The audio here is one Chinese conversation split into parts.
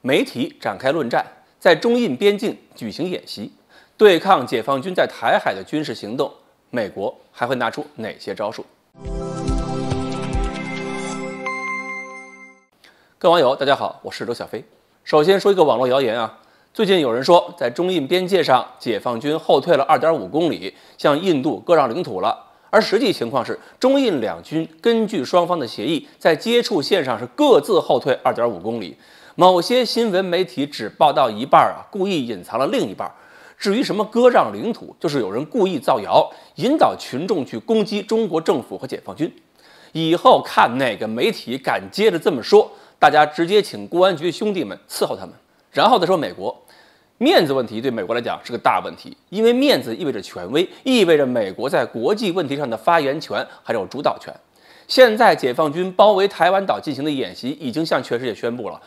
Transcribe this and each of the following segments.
媒体展开论战，在中印边境举行演习，对抗解放军在台海的军事行动，美国还会拿出哪些招数？各位网友，大家好，我是周小飞。首先说一个网络谣言啊，最近有人说，在中印边界上，解放军后退了2.5公里，向印度割让领土了。而实际情况是，中印两军根据双方的协议，在接触线上是各自后退2.5公里。某些新闻媒体只报道一半啊，故意隐藏了另一半。至于什么割让领土，就是有人故意造谣，引导群众去攻击中国政府和解放军。以后看哪个媒体敢接着这么说，大家直接请公安局兄弟们伺候他们。然后再说美国。面子问题对美国来讲是个大问题，因为面子意味着权威，意味着美国在国际问题上的发言权还有主导权。现在解放军包围台湾岛进行的演习已经向全世界宣布了，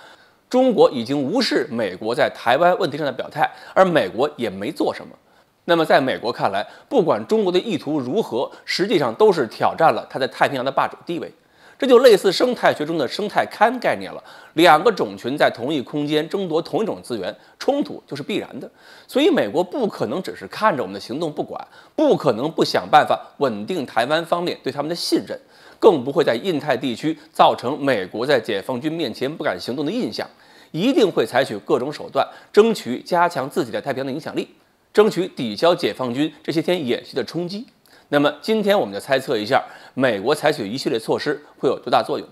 中国已经无视美国在台湾问题上的表态，而美国也没做什么。那么在美国看来，不管中国的意图如何，实际上都是挑战了它在太平洋的霸主地位。这就类似生态学中的生态勘概念了，两个种群在同一空间争夺同一种资源，冲突就是必然的。所以美国不可能只是看着我们的行动不管，不可能不想办法稳定台湾方面对他们的信任，更不会在印太地区造成美国在解放军面前不敢行动的印象，一定会采取各种手段，争取加强自己在太平洋的影响力，争取抵消解放军这些天演习的冲击。那么今天我们就猜测一下，美国采取一系列措施会有多大作用。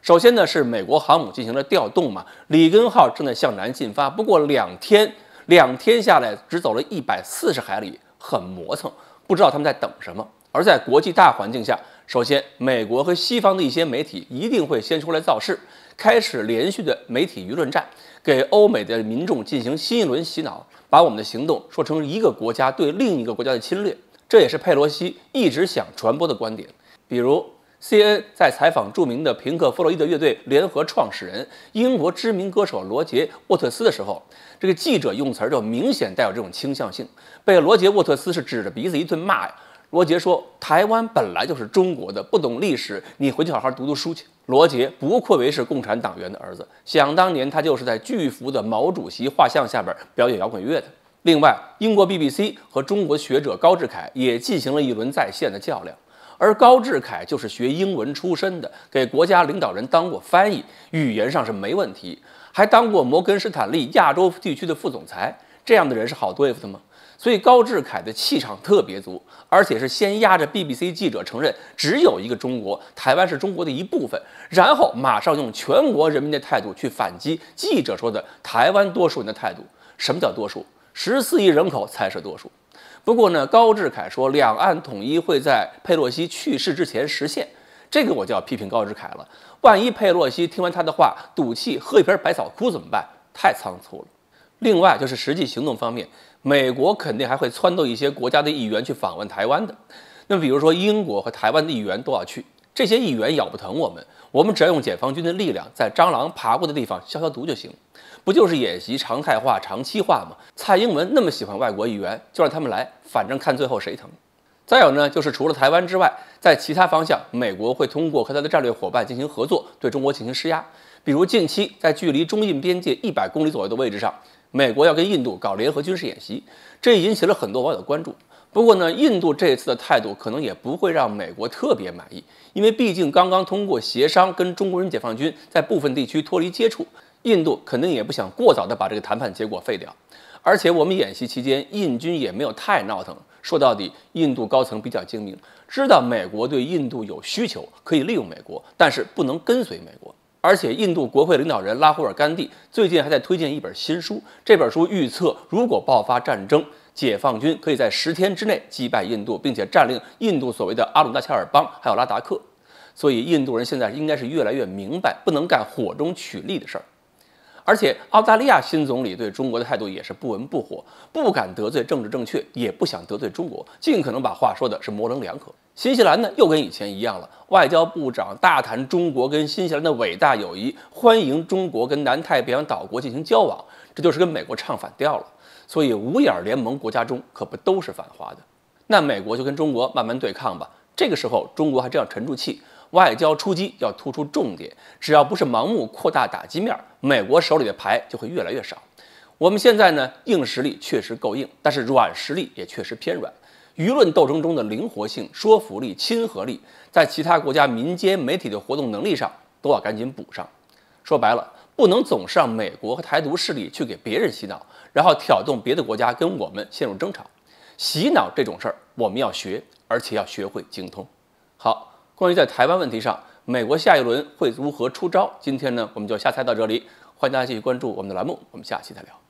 首先呢，是美国航母进行了调动嘛，里根号正在向南进发，不过两天下来只走了140海里，很磨蹭，不知道他们在等什么。而在国际大环境下，首先美国和西方的一些媒体一定会先出来造势，开始连续的媒体舆论战，给欧美的民众进行新一轮洗脑，把我们的行动说成一个国家对另一个国家的侵略。这也是佩洛西一直想传播的观点。比如 CNN 在采访著名的平克·弗洛伊德乐队联合创始人、英国知名歌手罗杰·沃特斯的时候，这个记者用词就明显带有这种倾向性，被罗杰·沃特斯是指着鼻子一顿骂呀。罗杰说：“台湾本来就是中国的，不懂历史，你回去好好读读书去。”罗杰不愧为是共产党员的儿子，想当年他就是在巨幅的毛主席画像下边表演摇滚乐的。另外，英国 BBC 和中国学者高志凯也进行了一轮在线的较量，而高志凯就是学英文出身的，给国家领导人当过翻译，语言上是没问题，还当过摩根士坦利亚洲地区的副总裁，这样的人是好对付的吗？所以高志凯的气场特别足，而且是先压着 BBC 记者承认只有一个中国，台湾是中国的一部分，然后马上用全国人民的态度去反击记者说的台湾多数人的态度。什么叫多数？14亿人口才是多数。不过呢，高志凯说两岸统一会在佩洛西去世之前实现，这个我就要批评高志凯了。万一佩洛西听完他的话赌气喝一瓶百草枯怎么办？太仓促了。另外就是实际行动方面，美国肯定还会撺掇一些国家的议员去访问台湾的。那么比如说英国和台湾的议员都要去，这些议员咬不疼我们只要用解放军的力量在蟑螂爬过的地方消消毒就行。不就是演习常态化、长期化吗？蔡英文那么喜欢外国议员，就让他们来，反正看最后谁疼。再有呢，就是除了台湾之外，在其他方向，美国会通过和他的战略伙伴进行合作，对中国进行施压。比如近期在距离中印边界100公里左右的位置上，美国要跟印度搞联合军事演习，这引起了很多网友的关注。不过呢，印度这次的态度可能也不会让美国特别满意，因为毕竟刚刚通过协商跟中国人解放军在部分地区脱离接触。印度肯定也不想过早的把这个谈判结果废掉，而且我们演习期间，印军也没有太闹腾。说到底，印度高层比较精明，知道美国对印度有需求，可以利用美国，但是不能跟随美国。而且，印度国会领导人拉胡尔甘地最近还在推荐一本新书，这本书预测如果爆发战争，解放军可以在10天之内击败印度，并且占领印度所谓的阿鲁纳恰尔邦还有拉达克。所以，印度人现在应该是越来越明白，不能干火中取栗的事儿。而且澳大利亚新总理对中国的态度也是不温不火，不敢得罪政治正确，也不想得罪中国，尽可能把话说的是模棱两可。新西兰呢又跟以前一样了，外交部长大谈中国跟新西兰的伟大友谊，欢迎中国跟南太平洋岛国进行交往，这就是跟美国唱反调了。所以五眼联盟国家中可不都是反华的。那美国就跟中国慢慢对抗吧。这个时候中国还这样沉住气，外交出击要突出重点，只要不是盲目扩大打击面，美国手里的牌就会越来越少。我们现在呢，硬实力确实够硬，但是软实力也确实偏软。舆论斗争中的灵活性、说服力、亲和力，在其他国家民间媒体的活动能力上都要赶紧补上。说白了，不能总是让美国和台独势力去给别人洗脑，然后挑动别的国家跟我们陷入争吵。洗脑这种事儿，我们要学，而且要学会精通。好，关于在台湾问题上，美国下一轮会如何出招？今天呢，我们就瞎猜到这里。欢迎大家继续关注我们的栏目，我们下期再聊。